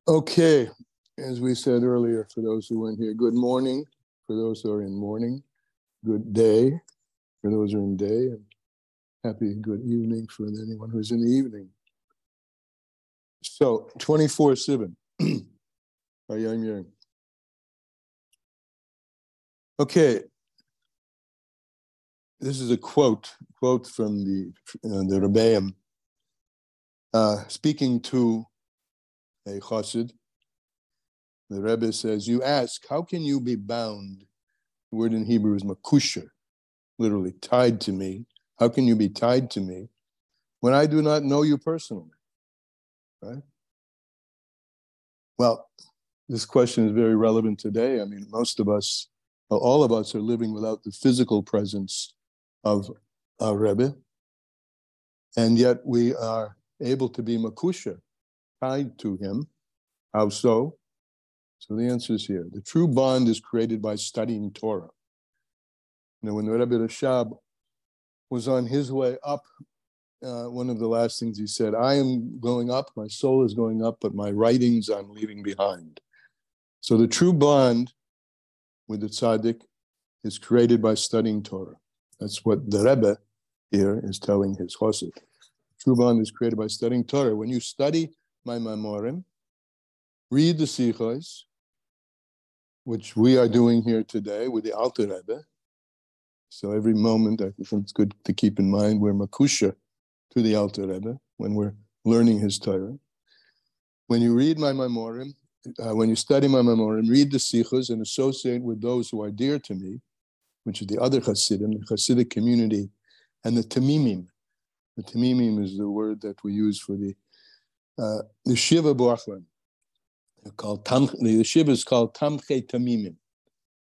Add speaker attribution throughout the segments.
Speaker 1: Okay, as we said earlier, for those who weren't here, good morning. For those who are in morning, good day. For those who are in day, and happy good evening for anyone who's in the evening. So, 24 Sivan. Okay, this is a quote from the Rebbeim, speaking to a chassid. The Rebbe says, you ask, how can you be bound? The word in Hebrew is makusha, literally tied to me. How can you be tied to me when I do not know you personally? Right? Well, this question is very relevant today. I mean, most of us, all of us are living without the physical presence of our Rebbe, and yet we are able to be makusha, tied to him. How so? So the answer is here. The true bond is created by studying Torah. You know, when the Rebbe Rashab was on his way up, one of the last things he said, I am going up, my soul is going up, but my writings I'm leaving behind. So the true bond with the tzaddik is created by studying Torah. That's what the Rebbe here is telling his chassid. True bond is created by studying Torah. When you study my memorim, read the sichos, which we are doing here today with the Alter Rebbe. So every moment, I think it's good to keep in mind we're makusha to the Alter Rebbe when we're learning his Torah. When you read my memorim, when you study my memorim, read the sichos and associate with those who are dear to me, which is the other chassidim, the chassidic community, and the tamimim. The tamimim is the word that we use for the shiva b'achlan. The shiva is called tamchei tamimim.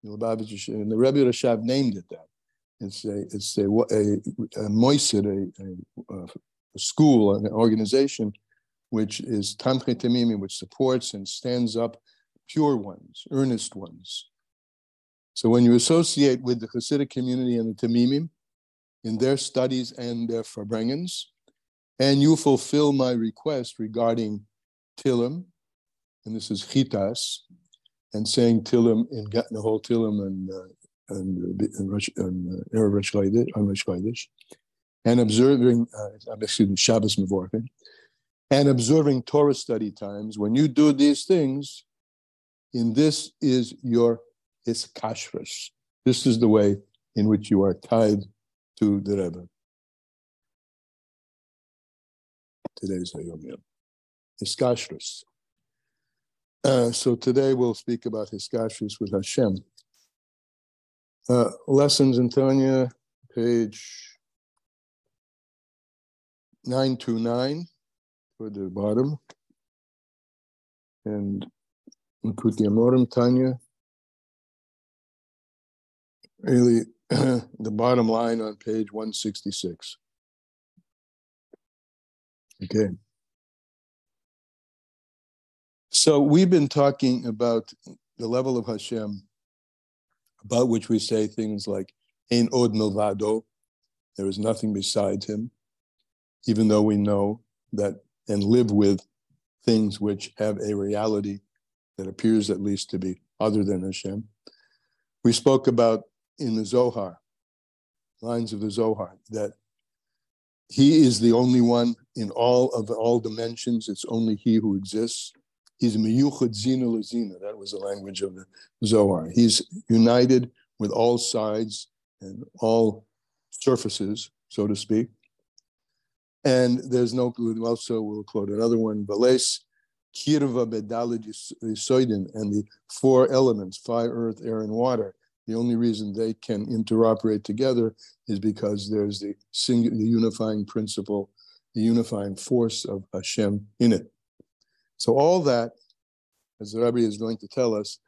Speaker 1: And the Rebbe Rashab named it that. It's a moisid, a school, an organization, which is tamchei tamimim, which supports and stands up pure ones, earnest ones. So when you associate with the Hasidic community and the tamimim in their studies and their farbrengens, and you fulfill my request regarding Tillim, and this is chitas, and saying Tillim in the whole Tillim and Erev Rosh Chodesh, and observing, Shabbos Mevorchim, and observing Torah study times. When you do these things, in this is your hiskashrus. This is the way in which you are tied to the Rebbe. Today's Hayom Yom. Hiskashrus. So today we'll speak about hiskashrus with Hashem. Lessons in Tanya, page 929, toward the bottom. And Likutei Amorim, Tanya. Really, the bottom line on page 166. Okay. So we've been talking about the level of Hashem, about which we say things like, Ein od milvado, there is nothing besides him, even though we know that and live with things which have a reality that appears at least to be other than Hashem. We spoke about in the Zohar, lines of the Zohar, that he is the only one in all dimensions. It's only he who exists. He's miyuchad zina lezina. That was the language of the Zohar. He's united with all sides and all surfaces, so to speak. And there's no, also we'll quote another one, Vales kirva bedalid yisoidin, and the four elements, fire, earth, air, and water. The only reason they can interoperate together is because there's the unifying principle, the unifying force of Hashem in it. So all that, as the Rebbe is going to tell us,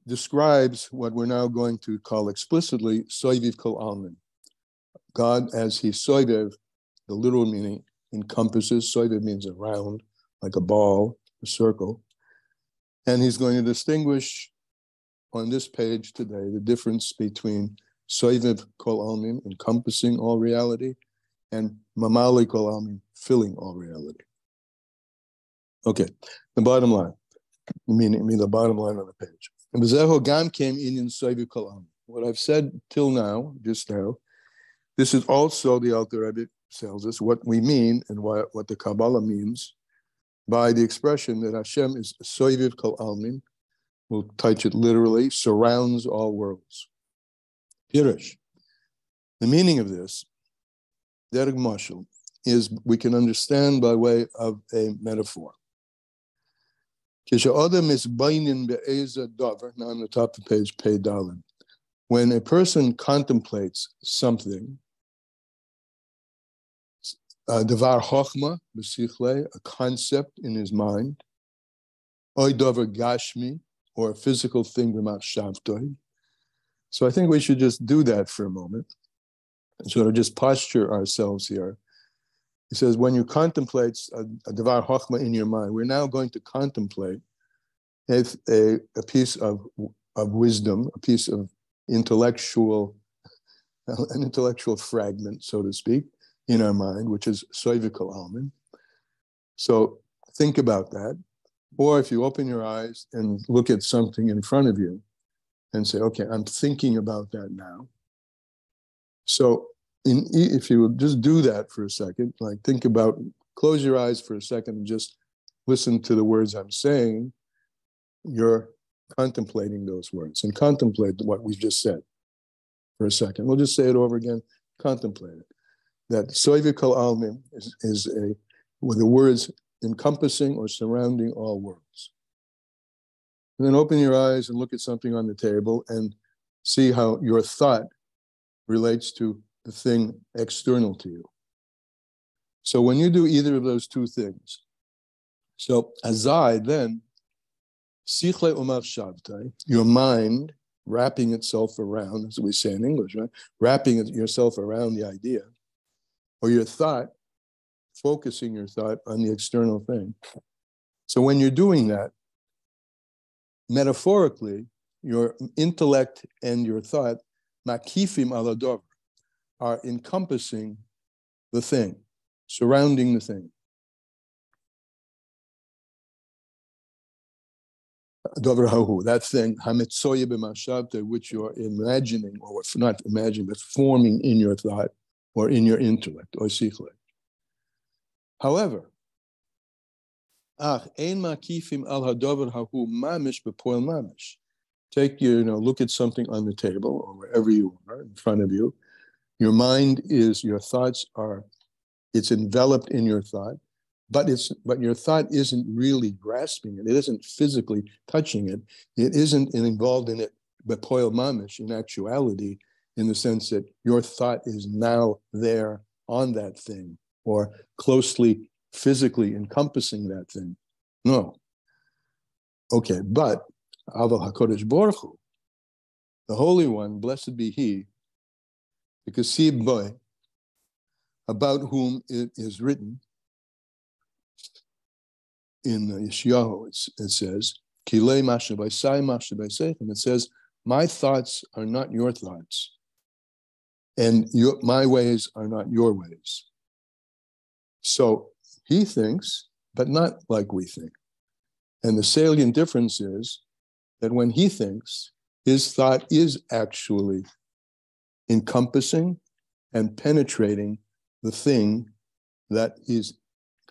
Speaker 1: describes what we're now going to call explicitly soyvayv kol almin. God, as he soyvayv, the literal meaning encompasses, soyvayv means around, like a ball, a circle. And he's going to distinguish on this page today the difference between soyvayv kol almin, encompassing all reality, and mimale kol almin, filling all reality. Okay, the bottom line, meaning the bottom line on the page. What I've said till now, just now, this is also the Alter Rebbe tells us what we mean and what the Kabbalah means by the expression that Hashem is soyvayv kol almin. We'll touch it literally, surrounds all worlds. Pirush. The meaning of this, derek mashal, is we can understand by way of a metaphor. Now on the top of the page, Pei Dalin. When a person contemplates something, devar chochma b'sichle, a concept in his mind, oy davar gashmi, or a physical thing b'machshavtoi. So I think we should just do that for a moment and sort of just posture ourselves here. He says, when you contemplate a devar chochma in your mind, we're now going to contemplate a piece of wisdom, a piece of an intellectual fragment, so to speak, in our mind, which is soyvayv kol almin. So think about that. Or if you open your eyes and look at something in front of you and say, okay, I'm thinking about that now. So if you would just do that for a second, like think about, close your eyes for a second and just listen to the words I'm saying, you're contemplating those words, and contemplate what we've just said for a second. We'll just say it over again, contemplate it. That soyvayv kol almin is with the words encompassing or surrounding all worlds. And then open your eyes and look at something on the table and see how your thought relates to the thing external to you. So when you do either of those two things, so azai, then, sichle umachshavtai, your mind wrapping itself around, as we say in English, right? Wrapping yourself around the idea, or your thought, focusing your thought on the external thing. So when you're doing that, metaphorically, your intellect and your thought, makifim alador, are encompassing the thing, surrounding the thing. Dover hahu, that thing, hametzoye b'mashavte, which you're imagining, or not imagining, but forming in your thought or in your intellect, or sichle. However, ein makifim al hadover hahu mamish b'poel mamish. Take look at something on the table or wherever you are in front of you. Your mind is, your thoughts are, it's enveloped in your thought, but your thought isn't really grasping it. It isn't physically touching it. It isn't involved in it, b'poel mamish, in actuality, in the sense that your thought is now there on that thing, or closely, physically encompassing that thing. No. Okay, but Aval HaKodesh Baruch Hu, the Holy One, blessed be He, because Sib Boy, about whom it is written in Yeshayahu, it says, Kilei mashabaisai mashabaisechem. It says, my thoughts are not your thoughts, and my ways are not your ways. So he thinks, but not like we think. And the salient difference is that when he thinks, his thought is actually encompassing and penetrating the thing that he's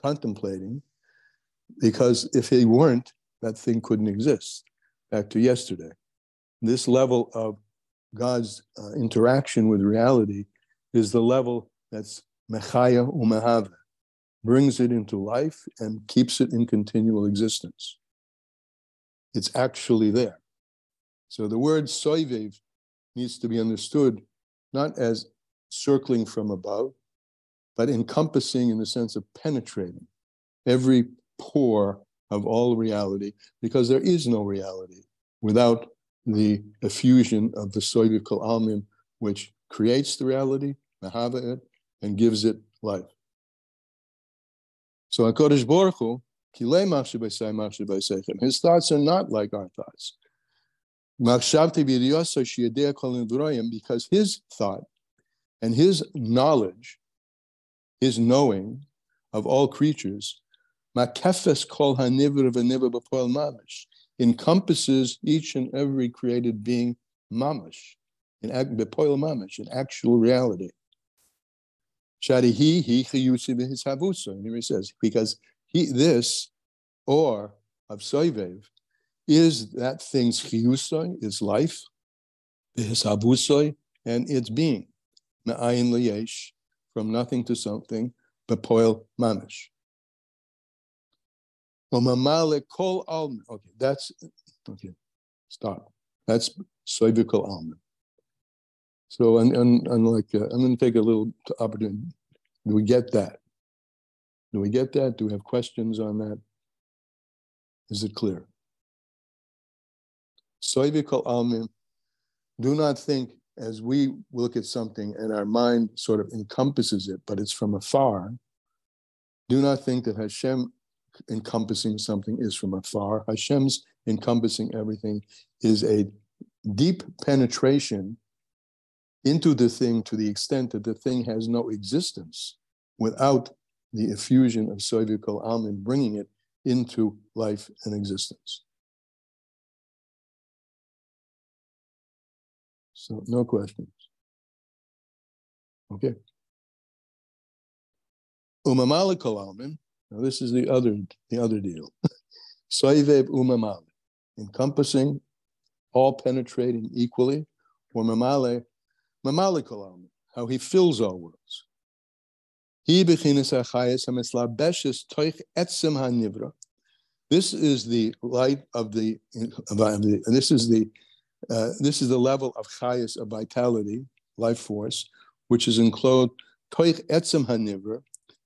Speaker 1: contemplating, because if he weren't, that thing couldn't exist. Back to yesterday. This level of God's interaction with reality is the level that's mechaya umehave, brings it into life and keeps it in continual existence. It's actually there. So the word soyvayv needs to be understood not as circling from above, but encompassing in the sense of penetrating every pore of all reality, because there is no reality without the effusion of the soyvayv kol almin, which creates the reality, mahava it, and gives it life. So HaKadosh Baruch Hu, kilei machshav b'sei machshav b'seichem, his thoughts are not like our thoughts. Machshavti b'yidiyosai sheyadei kol nivroim, because his thought and his knowledge, his knowing of all creatures, Makefes kol hanivra v'nivra b'poel mamash, encompasses each and every created being mamash, in b'poel mamash, in actual reality. Shadihi he chiyusi b'hishavuso. And here he says, because this, or of soyvayv, is that thing's chiyusoy, is life, b'hishavusoy, and its being, me'ayin liyesh, from nothing to something, b'poel mamash. Mimale kol alman. Okay, that's okay. Stop. That's soyvayv kol alman. So, unlike, I'm going to take a little opportunity. Do we get that? Do we get that? Do we have questions on that? Is it clear? Soyvayv kol alman. Do not think as we look at something and our mind sort of encompasses it, but it's from afar. Do not think that Hashem encompassing something is from afar. Hashem's encompassing everything is a deep penetration into the thing to the extent that the thing has no existence without the effusion of soyvayv kol alman bringing it into life and existence. So no questions. Okay. Mimale kol alman. Now this is the other deal. Soyvayv mimale, encompassing, all penetrating equally, or mimale kol alman, how he fills all worlds. He bechinas hachayes hamislabeshes toich etzem hanivra. This is the light of the, and this is the level of chayes, of vitality, life force, which is enclosed toich etzem hanivra,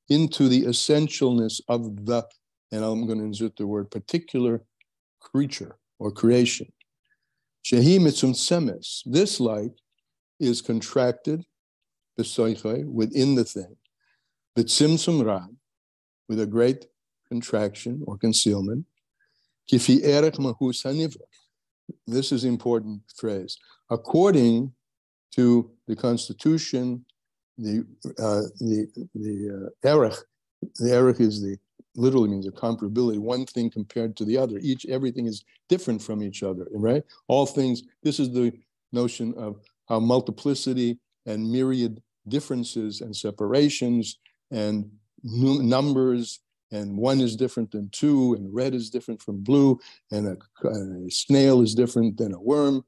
Speaker 1: into the essentialness of the, and I'm going to insert the word, particular creature or creation. Shehi mitzum semes. This light is contracted, within the thing, b'tzimtzum rad, with a great contraction or concealment. Kifi erech mahus hanivra. This is an important phrase. According to the Constitution, the erech is literally means a comparability, one thing compared to the other. Everything is different from each other, right? All things, this is the notion of how multiplicity and myriad differences and separations and numbers, and one is different than two, and red is different from blue, and a snail is different than a worm.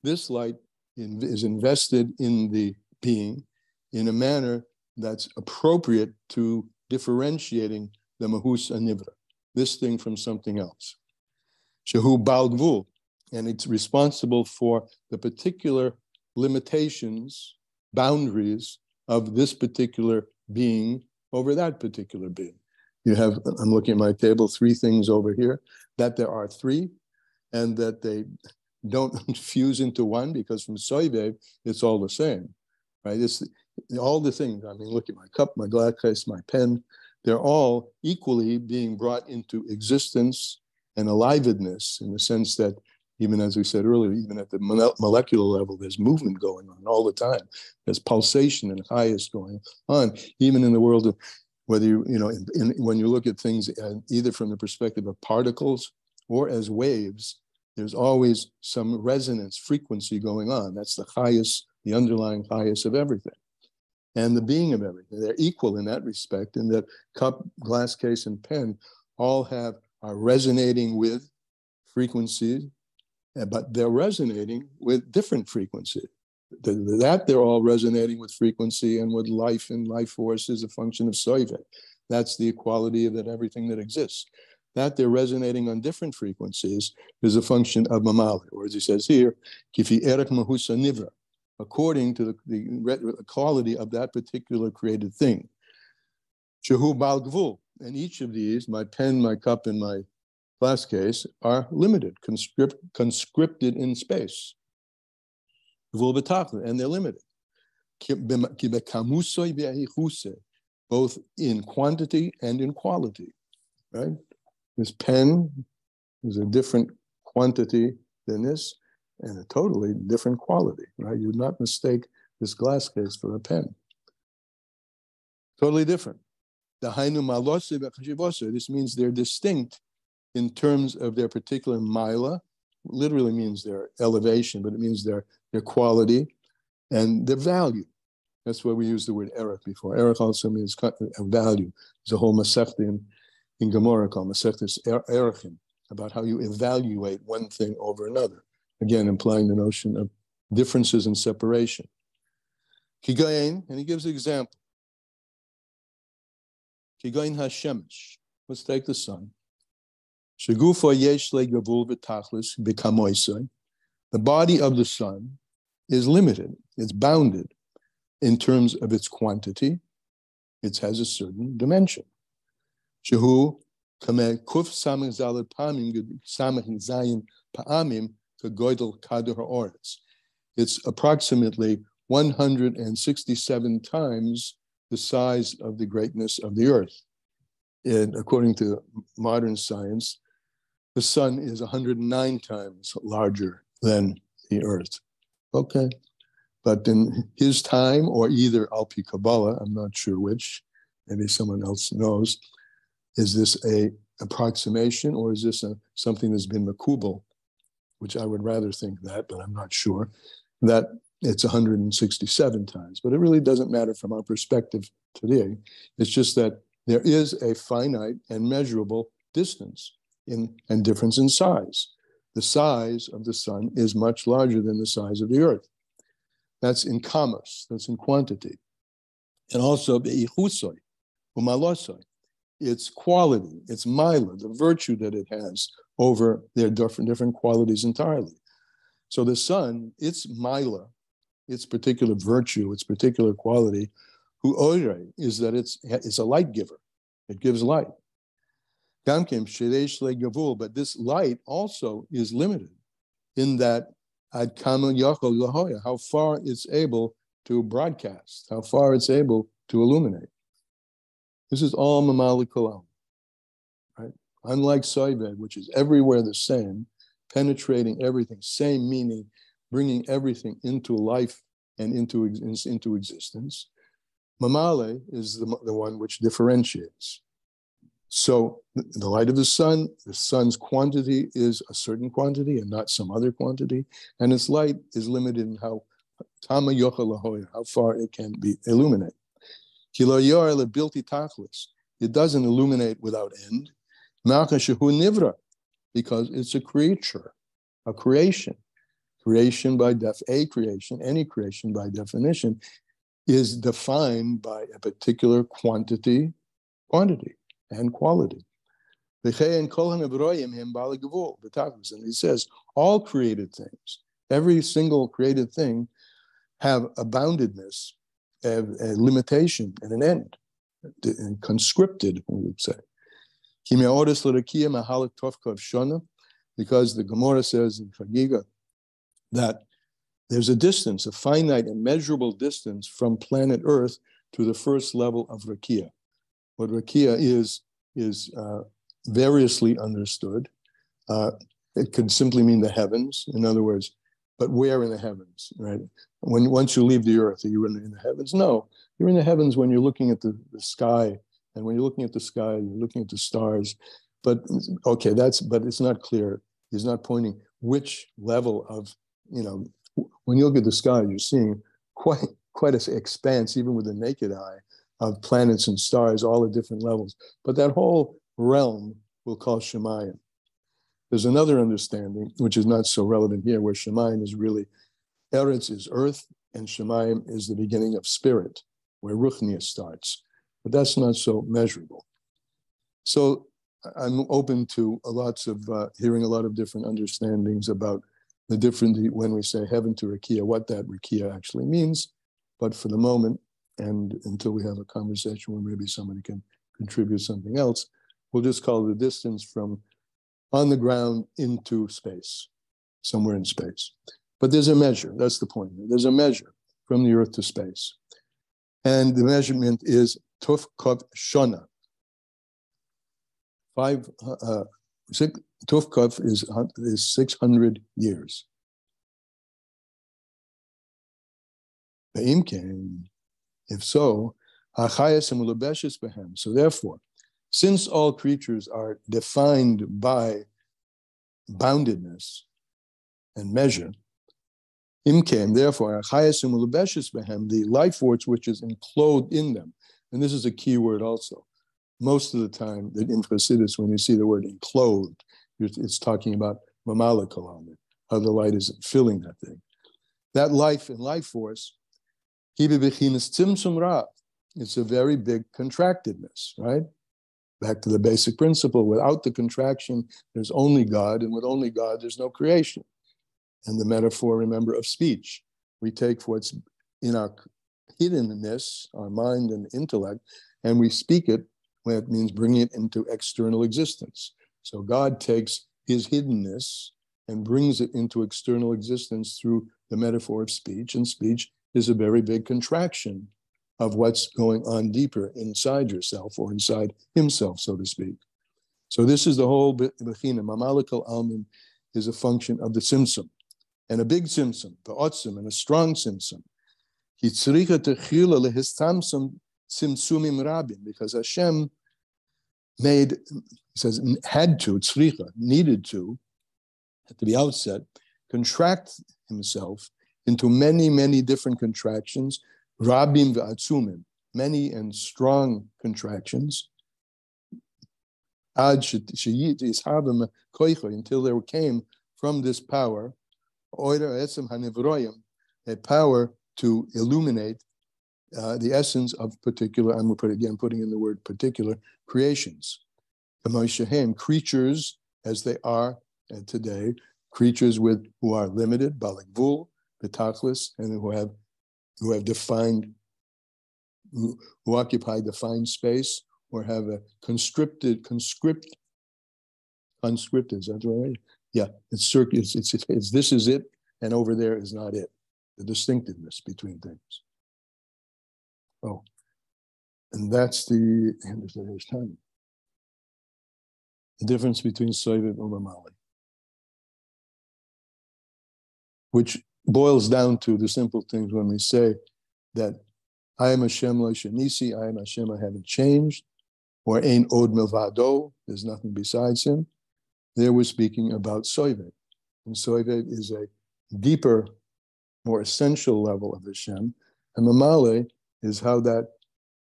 Speaker 1: This light is invested in the being in a manner that's appropriate to differentiating the mahus anivra, this thing from something else. Shehu bal gvul, and it's responsible for the particular limitations, boundaries of this particular being over that particular being. You have, I'm looking at my table, 3 things over here, that there are 3, and that they don't fuse into one, because from soyvayv, it's all the same, right? It's all the things. I mean, look at my cup, my glass case, my pen. They're all equally being brought into existence and alivedness, in the sense that, even as we said earlier, even at the molecular level, there's movement going on all the time. There's pulsation and highest going on, even in the world of, whether when you look at things either from the perspective of particles or as waves, there's always some resonance frequency going on. That's the highest, the underlying highest of everything. And the being of everything. They're equal in that respect, in that cup, glass case, and pen all are resonating with frequencies, but they're resonating with different frequency. That they're all resonating with frequency and with life, and life force is a function of soyvayv. That's the equality of everything that exists. That they're resonating on different frequencies is a function of mimale, or as he says here, kifi erech mahus nivra, according to the quality of that particular created thing. Shehu bal gvul, and each of these, my pen, my cup, and my glass case, are limited, conscripted in space. And they're limited. Both in quantity and in quality, right? This pen is a different quantity than this, and a totally different quality, right? You would not mistake this glass case for a pen. Totally different. This means they're distinct in terms of their particular mila, literally means their elevation, but it means their quality and their value. That's why we used the word erech before. Erech also means a value. There's a whole masechta in Gemara called Masechtas Erechim, about how you evaluate one thing over another. Again, implying the notion of differences and separation. Kigayin, and he gives an example. Kigayin Hashemesh. Let's take the sun. Shegufo yesh legavul v'tachlis b'kamoisai. The body of the sun is limited. It's bounded in terms of its quantity. It has a certain dimension. Shehu kameh kuf samech zalad pamim samech zayin pa'amim kagoydel kader ha'oretz. It's approximately 167 times the size of the greatness of the earth. And according to modern science, the sun is 109 times larger than the earth. Okay. But in his time, or either Al-Pi Kabbalah, I'm not sure which, maybe someone else knows, is this a approximation or is this something that's been makubal, which I would rather think that, but I'm not sure, that it's 167 times. But it really doesn't matter from our perspective today. It's just that there is a finite and measurable distance and difference in size. The size of the sun is much larger than the size of the earth. That's in kamos, that's in quantity. And also, be'ichusoi, umalosoi, its quality, its mila, the virtue that it has over their different qualities entirely. So the sun, its mila, its particular virtue, its particular quality, hu oire, is that it's a light giver. It gives light. Gamkim sheresh legavul, but this light also is limited in that ad kama yachol lahoya, how far it's able to broadcast, how far it's able to illuminate. This is all mimale kolam, right? Unlike soyvayv, which is everywhere the same, penetrating everything, same meaning, bringing everything into life and into existence. Mimale is the one which differentiates. So the light of the sun's quantity is a certain quantity and not some other quantity, and its light is limited in how tama yochel lahoya, how far it can be illuminate. Kilo yor lebilti tachlis, it doesn't illuminate without end. Malcha shehu nivra, because it's a creature, a creation. Creation by any creation by definition, is defined by a particular quantity and quality. And he says, all created things, every single created thing have a boundedness, a limitation, and an end, and conscripted, we would say. Because the Gemara says in Chagiga that there's a distance, a finite and measurable distance from planet Earth to the first level of Rakia. What Rakia is variously understood. It could simply mean the heavens, in other words, but where in the heavens, right? Once you leave the earth, are you in the heavens? No, you're in the heavens when you're looking at the sky. And when you're looking at the sky, you're looking at the stars. But okay, but it's not clear. He's not pointing which level of, when you look at the sky, you're seeing quite an expanse, even with the naked eye, of planets and stars, all at different levels. But that whole realm we'll call Shemayim. There's another understanding, which is not so relevant here, where Shemayim is really, Eretz is earth, and Shemayim is the beginning of spirit, where Ruchniya starts. But that's not so measurable. So I'm open to hearing a lot of different understandings about the different, when we say heaven to Rakia, what that Rakia actually means. But for the moment, and until we have a conversation where maybe somebody can contribute something else, we'll just call it the distance from on the ground into space, somewhere in space. But there's a measure, that's the point. There's a measure from the earth to space. And the measurement is Tuf Kov Shona. Tuf Kov is 600 years. If so, So therefore, since all creatures are defined by boundedness and measure, imkem, therefore, the life force which is enclosed in them, and this is a key word also. Most of the time, in Chassidus, when you see the word enclosed, it's talking about mimale, how the light is filling that thing. That life and life force, it's a very big contractedness, right? Back to the basic principle, without the contraction, there's only God, and with only God, there's no creation. And the metaphor, remember, of speech. We take what's in our hiddenness, our mind and intellect, and we speak it, when it means bringing it into external existence. So God takes his hiddenness and brings it into external existence through the metaphor of speech, and speech is a very big contraction of what's going on deeper inside yourself or inside himself, so to speak. So this is the whole bechina. Mamalikal almin is a function of the simsum, and a big simsum, the otzim, and a strong simsum. Because Hashem made, he says, had to, tzricha, needed to, at the outset, contract himself into many, many different contractions, rabim v'atzumim, many and strong contractions, ad until there came from this power, a power to illuminate the essence of particular, I'm putting in the word particular, creations. Creatures as they are today, creatures who are limited, balikvul, betachlis, and who have defined, who occupy defined space, or have a conscripted, is that right? Yeah, it's this is it, and over there is not it. The distinctiveness between things. Oh, and that's the time. The difference between soyvayv and mimale, which boils down to the simple things when we say that I am Hashem lo shenisi, I am Hashem, I haven't changed, or ein od milvado, there's nothing besides him. There we're speaking about soyvayv. And soyvayv is a deeper, more essential level of Hashem. And mimale is how that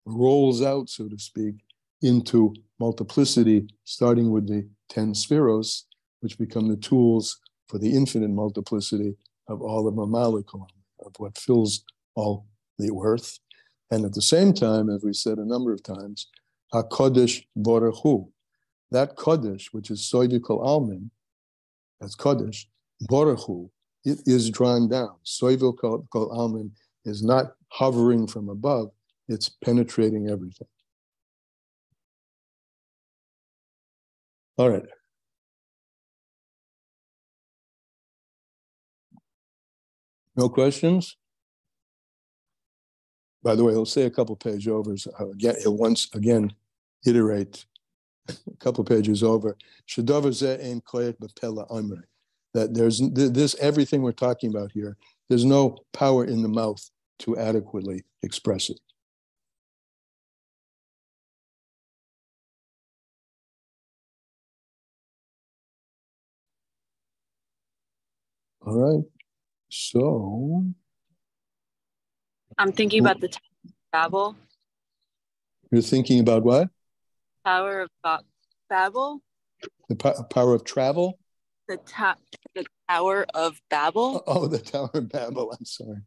Speaker 1: rolls out, so to speak, into multiplicity, starting with the 10 spheros, which become the tools for the infinite multiplicity of all of mimale, of what fills all the earth. And at the same time, as we said a number of times, HaKodesh Baruch Hu, that Kodesh, which is soyvayv kol almin, that's Kodesh, Baruch Hu, it is drawn down. Soyvayv kol almin is not hovering from above, it's penetrating everything. All right. No questions? By the way, he'll say a couple page overs. Again, he'll once again iterate a couple pages over. That there's this, everything we're talking about here, there's no power in the mouth to adequately express it. All right. So
Speaker 2: I'm thinking about the Tower of Babel.
Speaker 1: You're thinking about what?
Speaker 2: Tower of Babel.
Speaker 1: The power of travel?
Speaker 2: The Tower of Babel.
Speaker 1: Oh, the Tower of Babel. I'm sorry.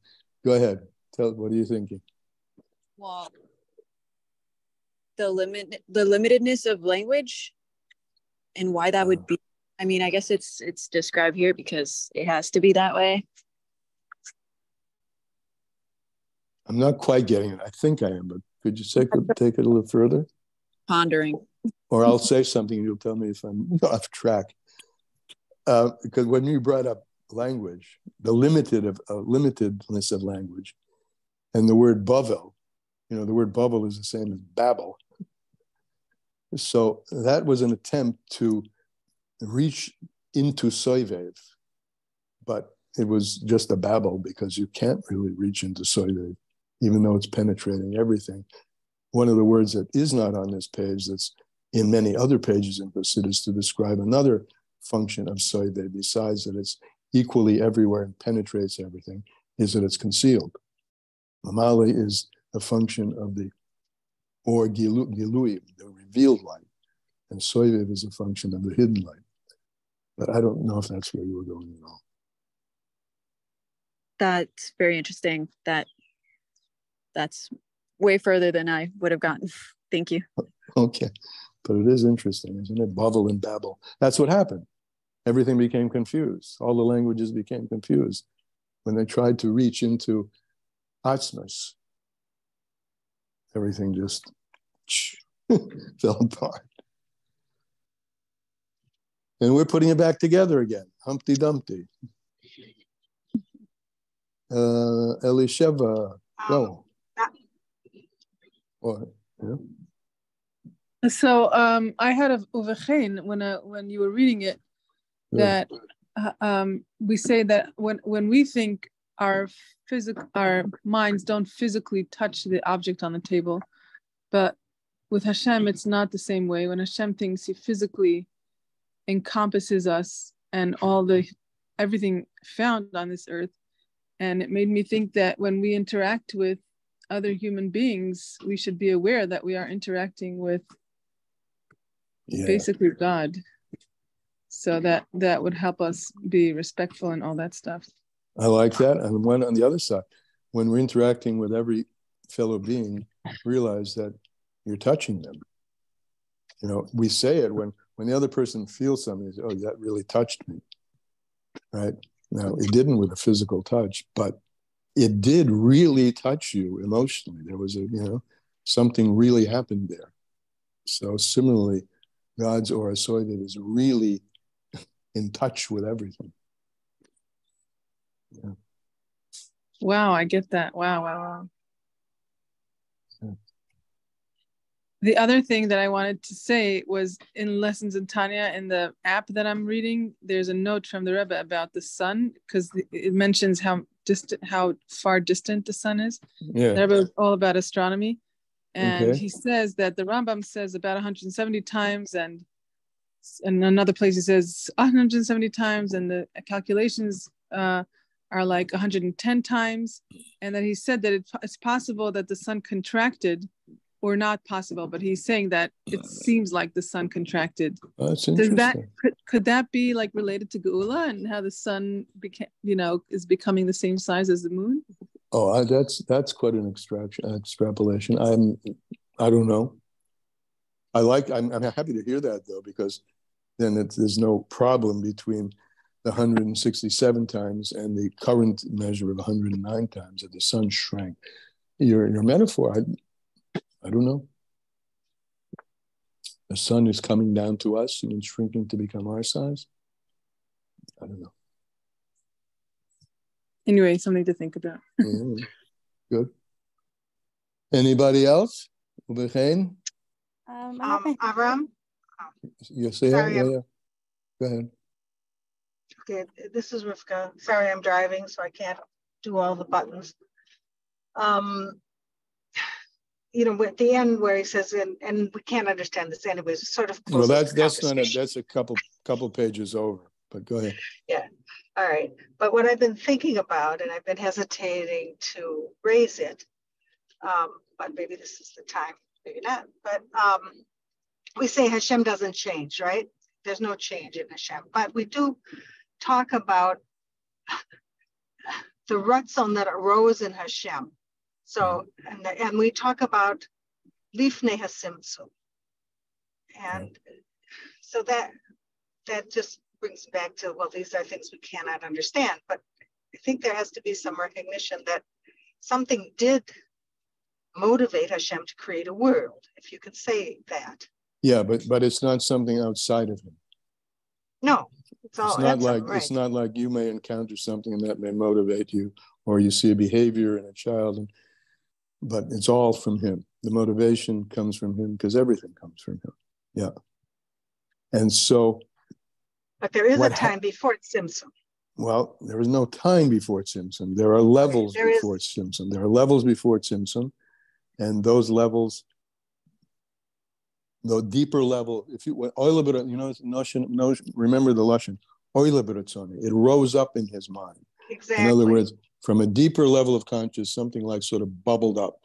Speaker 1: Go ahead. What are you thinking?
Speaker 2: Well, the limitedness of language, and why that would be. I mean, I guess it's described here because it has to be that way.
Speaker 1: I'm not quite getting it. I think I am, but could you take it a little further?
Speaker 2: Pondering.
Speaker 1: Or I'll say something and you'll tell me if I'm off track. Because when you brought up language, the limitedness of language, and the word Bavel, the word Bavel is the same as Babel. So that was an attempt to reach into soyvayv, but it was just a babble because you can't really reach into soyvayv, even though it's penetrating everything. one of the words that is not on this page, that's in many other pages in Hasidus to describe another function of soyvayv, besides that it's equally everywhere and penetrates everything, is that it's concealed. Mimale is a function of the or gilui, the revealed light, and soyvayv is a function of the hidden light. But I don't know if that's where you were going at all.
Speaker 2: That's very interesting. That's way further than I would have gotten. Thank you.
Speaker 1: Okay. But it is interesting, isn't it? Bubble and babble. That's what happened. Everything became confused. All the languages became confused when they tried to reach into Atzmas. Everything just fell apart. And we're putting it back together again. Humpty Dumpty. Elisheva, go. What? Yeah.
Speaker 3: So I had a uvechein when you were reading it, that we say that when we think our minds don't physically touch the object on the table, but with Hashem it's not the same way. When Hashem thinks, He physically encompasses us and everything found on this earth. And it made me think that when we interact with other human beings, we should be aware that we are interacting with basically God. So that would help us be respectful and all that stuff.
Speaker 1: I like that. And one on the other side, when we're interacting with every fellow being, realize that you're touching them. You know, we say it when the other person feels something, say, oh, that really touched me. Right? Now, it didn't with a physical touch, but it did really touch you emotionally. There was something really happened there. So similarly, God's aura soyvayv is really in touch with everything. Yeah.
Speaker 3: Wow, I get that. Wow.
Speaker 1: Yeah.
Speaker 3: The other thing that I wanted to say was in Lessons in Tanya, in the app that I'm reading, there's a note from the Rebbe about the sun, because it mentions how far distant the sun is.
Speaker 1: Yeah.
Speaker 3: The Rebbe is all about astronomy. And he says that the Rambam says about 170 times, and in another place he says 170 times, and the calculations are like 110 times. And that he said that it's possible that the sun contracted, or not possible, but he's saying that it seems like the sun contracted.
Speaker 1: That's interesting.
Speaker 3: Could that be like related to Geula and how the sun is becoming the same size as the moon?
Speaker 1: Oh, that's quite an extrapolation. I don't know. I'm happy to hear that though, because then there's no problem between the 167 times and the current measure of 109 times that the sun shrank. Your metaphor, I don't know. The sun is coming down to us and shrinking to become our size. I don't know.
Speaker 3: Anyway, something to think about.
Speaker 1: Good. Anybody else?
Speaker 4: Avram?
Speaker 1: Yes, yeah. Go ahead.
Speaker 4: Okay, this is Rivka. Sorry, I'm driving, so I can't do all the buttons. At the end where he says, and we can't understand this anyways, it's sort of
Speaker 1: well, that's a couple pages over, but go ahead.
Speaker 4: Yeah, all right. But what I've been thinking about, and I've been hesitating to raise it, but maybe this is the time, maybe not, but we say Hashem doesn't change, right? There's no change in Hashem, but we do talk about the ratzon that arose in Hashem. So, and we talk about lifnei hasimtzum, and so that just brings back to, well, these are things we cannot understand, but I think there has to be some recognition that something did motivate Hashem to create a world, if you could say that.
Speaker 1: Yeah, but it's not something outside of him.
Speaker 4: No,
Speaker 1: it's not like you may encounter something that may motivate you, or you see a behavior in a child, but it's all from him. The motivation comes from him because everything comes from him. Yeah. And so.
Speaker 4: But there is a time before Tzimtzum.
Speaker 1: Well, there is no time before Tzimtzum. There are levels before Tzimtzum. There are levels before Tzimtzum, and those levels the deeper level, if you, you know, notion, remember the Lashon, it rose up in his mind.
Speaker 4: Exactly.
Speaker 1: In other words, from a deeper level of conscious, something like sort of bubbled up.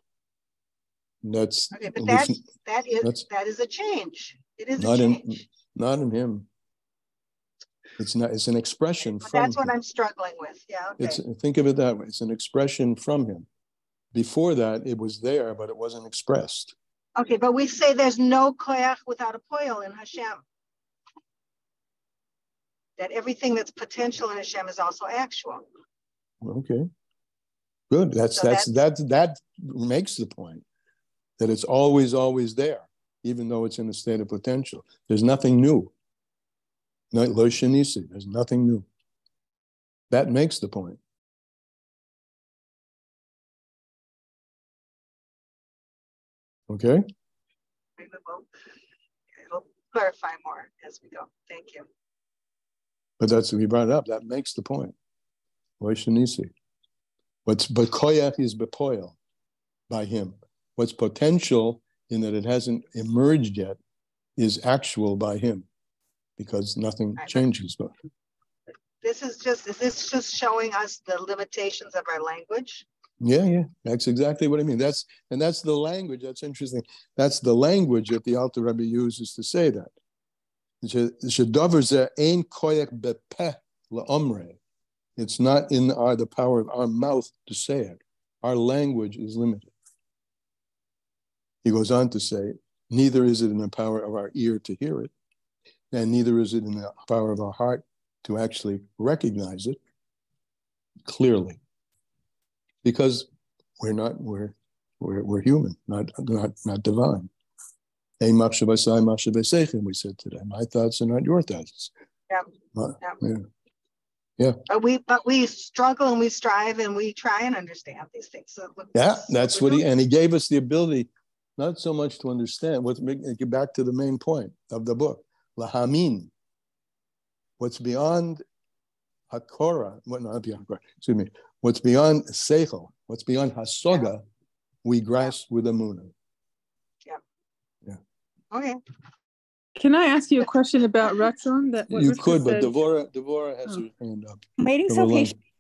Speaker 1: That's
Speaker 4: okay, but that is a change. It is a change.
Speaker 1: Not in him. It's not. It's an expression from.
Speaker 4: That's what
Speaker 1: him.
Speaker 4: I'm struggling with. Yeah. Okay.
Speaker 1: Think of it that way. It's an expression from him. Before that, it was there, but it wasn't expressed.
Speaker 4: Okay, but we say there's no koyach without a poil in Hashem. That everything that's potential in Hashem is also actual.
Speaker 1: Okay. Good. That makes the point that it's always there, even though it's in a state of potential. There's nothing new. There's nothing new. That makes the point. Okay?
Speaker 4: It'll clarify more as we go. Thank you.
Speaker 1: But that's what we brought it up. That makes the point. What's koyach is bepoil by him. What's potential in that it hasn't emerged yet is actual by him, because nothing changes. But
Speaker 4: is this just showing us the limitations of our language?
Speaker 1: Yeah, that's exactly what I mean. That's the language. That's interesting. That's the language that the Alter Rebbe uses to say that. It's not in the power of our mouth to say it. Our language is limited. He goes on to say, neither is it in the power of our ear to hear it, and neither is it in the power of our heart to actually recognize it clearly. Because we're human, not divine. We said today, my thoughts are not your thoughts. Yeah.
Speaker 4: But we struggle and we strive and we try and understand these things. So
Speaker 1: that's what he gave us the ability, not so much to understand. Get back to the main point of the book, lahamin. What's beyond hakora, not beyond hakora, excuse me. What's beyond seichel, what's beyond hasoga, we grasp with emunah. Yeah.
Speaker 4: Okay.
Speaker 3: Can I ask you a question about Ratzon?
Speaker 1: You could, but Devorah has her hand up.
Speaker 5: I'm waiting so patiently.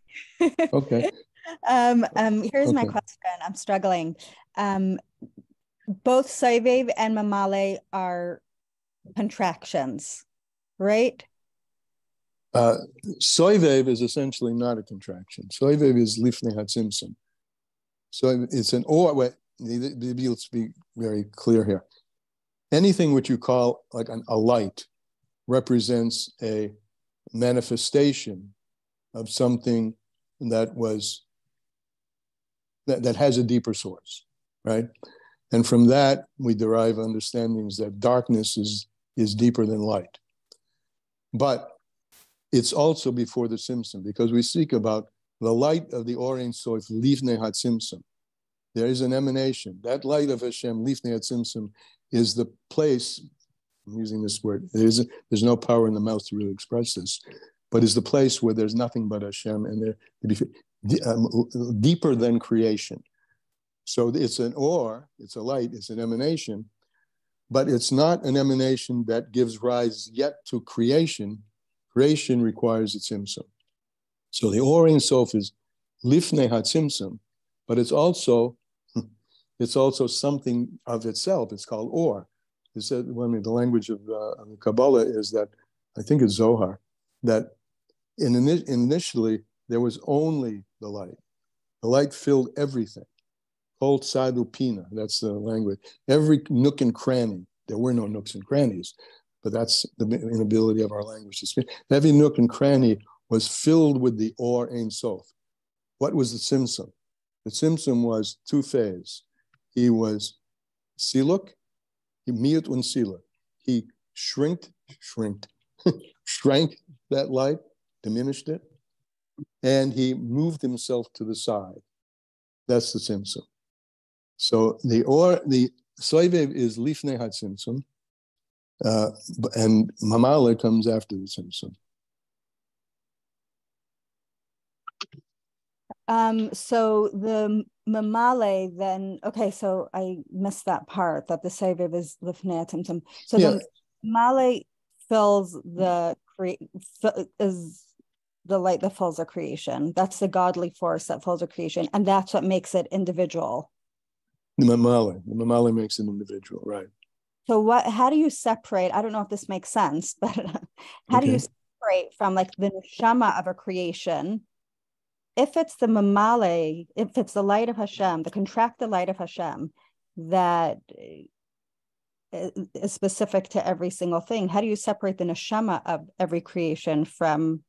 Speaker 1: Okay.
Speaker 5: Here's my question. I'm struggling. Both soyvayv and mimale are contractions, right?
Speaker 1: Soyvayv is essentially not a contraction. Soyvayv is lifnei hatzimtzum. So it's an or. Wait, let's be very clear here. Anything which you call like a light represents a manifestation of something that has a deeper source, right? And from that we derive understandings that darkness is deeper than light. But it's also before the Simsim, because we speak about the light of the Or Ein Sof Lifnei HaTzimtzum. There is an emanation. That light of Hashem, Lifnei HaTzimtzum, is the place, I'm using this word, there's no power in the mouth to really express this, but is the place where there's nothing but Hashem, and deeper than creation. So it's an or, it's a light, it's an emanation, but it's not an emanation that gives rise yet to creation. Creation requires a tzimtzum. So the Or Ein Sof is lifnei hatzimtzum, but it's also something of itself. It's called or. It said, the language of the Kabbalah is that, I think it's Zohar, that initially there was only the light. The light filled everything. Kol tzadu pina, that's the language. Every nook and cranny. There were no nooks and crannies, but that's the inability of our language to speak. Every nook and cranny was filled with the Or Ein Sof. What was the Tzimtzum? The Tzimtzum was two-phase. He was siluk, he miyut und siluk. He shrank that light, diminished it, and he moved himself to the side. That's the Tzimtzum. So the soyvayv is lifnei hatzimtzum, and mimale comes after the Tzimtzum.
Speaker 5: So the mimale then, okay, so I missed that part that the soyvayv is lifnei tzimtzum. So the mimale fills is the light that fills a creation. That's the godly force that fills a creation, and that's what makes it individual.
Speaker 1: The mimale makes it individual, right?
Speaker 5: So how do you separate? I don't know if this makes sense, but how do you separate from like the neshama of a creation? If it's the mimale, if it's the light of Hashem, the contracted light of Hashem that is specific to every single thing, how do you separate the neshama of every creation from,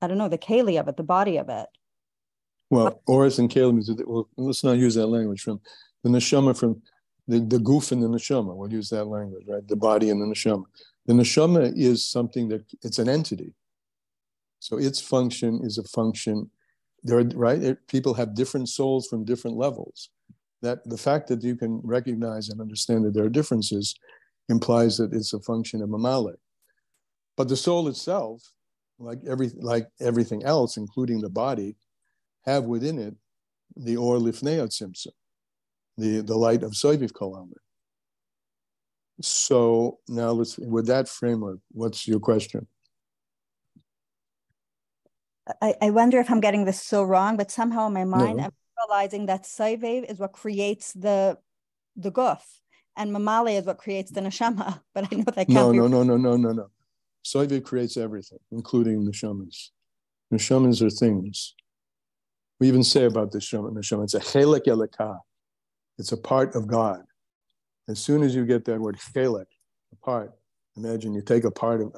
Speaker 5: I don't know, the keli of it, the body of it?
Speaker 1: Well, oris and kelim is, well, let's not use that language, from the neshama, from the goof and the neshama. We'll use that language, right? The body and the neshama. The neshama is something that, it's an entity. So its function is a function. People have different souls from different levels. That the fact that you can recognize and understand that there are differences implies that it's a function of mimale. But the soul itself, like everything else, including the body, have within it the or lifnei tzimtzum, the light of soyvayv kol almin. So now let's, with that framework, what's your question?
Speaker 5: I wonder if I'm getting this so wrong, but somehow in my mind, I'm realizing that soyvayv is what creates the guf, and mimale is what creates the neshama. But I know that can't be.
Speaker 1: No. Soyvayv creates everything, including neshamas. Neshamas are things. We even say about the neshama, it's a chelek elokah. It's a part of God. As soon as you get that word chelek, a part, imagine you take a part of,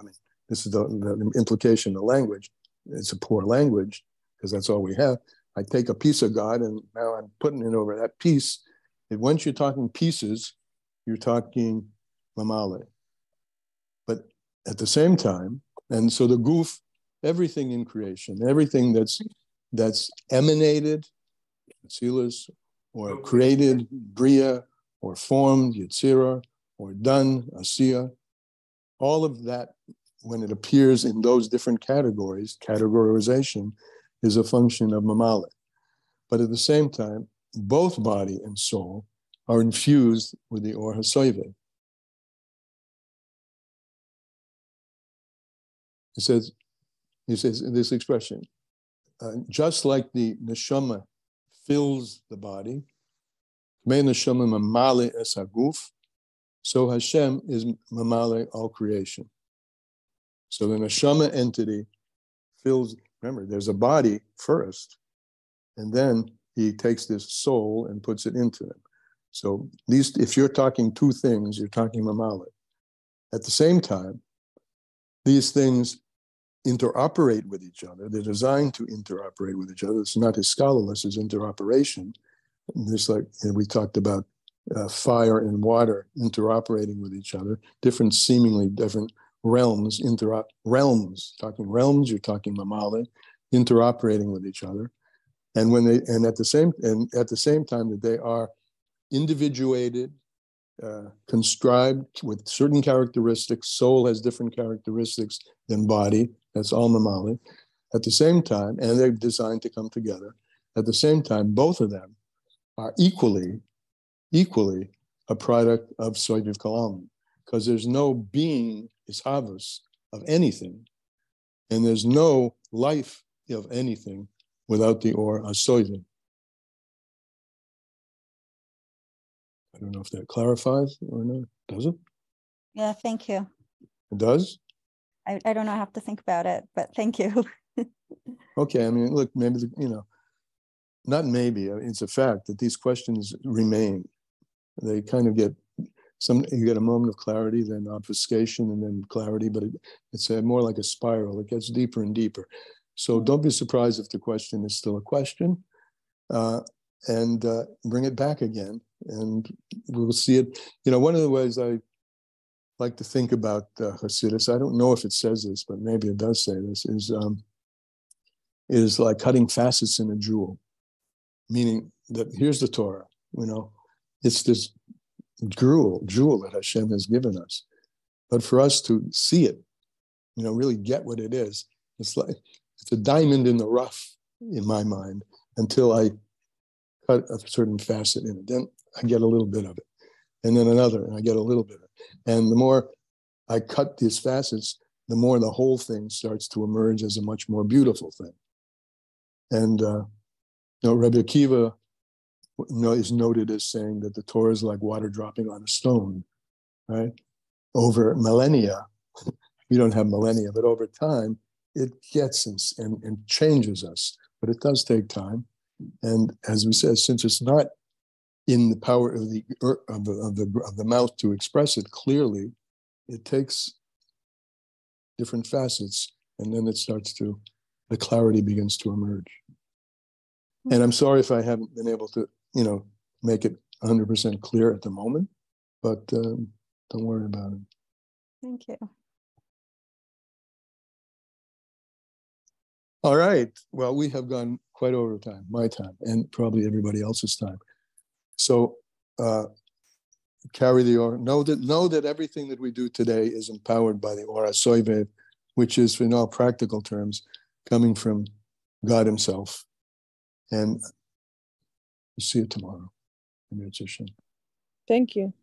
Speaker 1: this is the implication of the language. It's a poor language because that's all we have. I take a piece of God and now I'm putting it over that piece. And once you're talking pieces, you're talking mimale. But at the same time, and so the goof, everything in creation, everything that's emanated, tzilas, or created, bria, or formed, yetzira, or done, asiya, all of that, when it appears in those different categories, categorization is a function of mimale. But at the same time, both body and soul are infused with the or hasoyvayv. He says this expression, just like the neshama fills the body, me neshama mimale es haguf, so Hashem is mimale all creation. So the neshama entity fills, remember, there's a body first, and then he takes this soul and puts it into them. So at least if you're talking two things, you're talking mimale. At the same time, these things interoperate with each other. They're designed to interoperate with each other. It's not as scholarless as interoperation. Just like we talked about fire and water interoperating with each other, seemingly different realms, talking realms, you're talking mimale, interoperating with each other. And at the same time that they are individuated, conscribed with certain characteristics, soul has different characteristics than body, that's all mimale. At the same time, and they're designed to come together, at the same time, both of them are equally a product of soyvayv kol almin, because there's no being is havas of anything, and there's no life of anything without the or hasoyvayv. I don't know if that clarifies or not. Does it?
Speaker 5: Yeah, thank you.
Speaker 1: It does?
Speaker 5: I don't know. I have to think about it, but thank you.
Speaker 1: Okay, look, maybe, not maybe, it's a fact that these questions remain. They kind of you get a moment of clarity, then obfuscation, and then clarity, but it's more like a spiral. It gets deeper and deeper. So don't be surprised if the question is still a question, and bring it back again, and we'll see it. One of the ways I like to think about Hasidus, I don't know if it says this, but maybe it does say this, is like cutting facets in a jewel, meaning that here's the Torah, it's this jewel that Hashem has given us. But for us to see it, really get what it is, it's a diamond in the rough, in my mind. until I cut a certain facet in it. Then I get a little bit of it. And then another, and I get a little bit of it. And the more I cut these facets, the more the whole thing starts to emerge as a much more beautiful thing. And Rabbi Akiva is noted as saying that the Torah is like water dropping on a stone, right? Over millennia, we don't have millennia, but over time, it gets and changes us. But it does take time. And as we said, since it's not in the power of the mouth to express it clearly, it takes different facets, and then the clarity begins to emerge. And I'm sorry if I haven't been able to, make it 100% clear at the moment, but don't worry about it.
Speaker 5: Thank you.
Speaker 1: All right. Well, we have gone quite over time, my time, and probably everybody else's time. So carry the aura. Know that everything that we do today is empowered by the aura soyvayv, which is, in all practical terms, coming from God Himself. And we'll see you tomorrow.
Speaker 3: Thank you.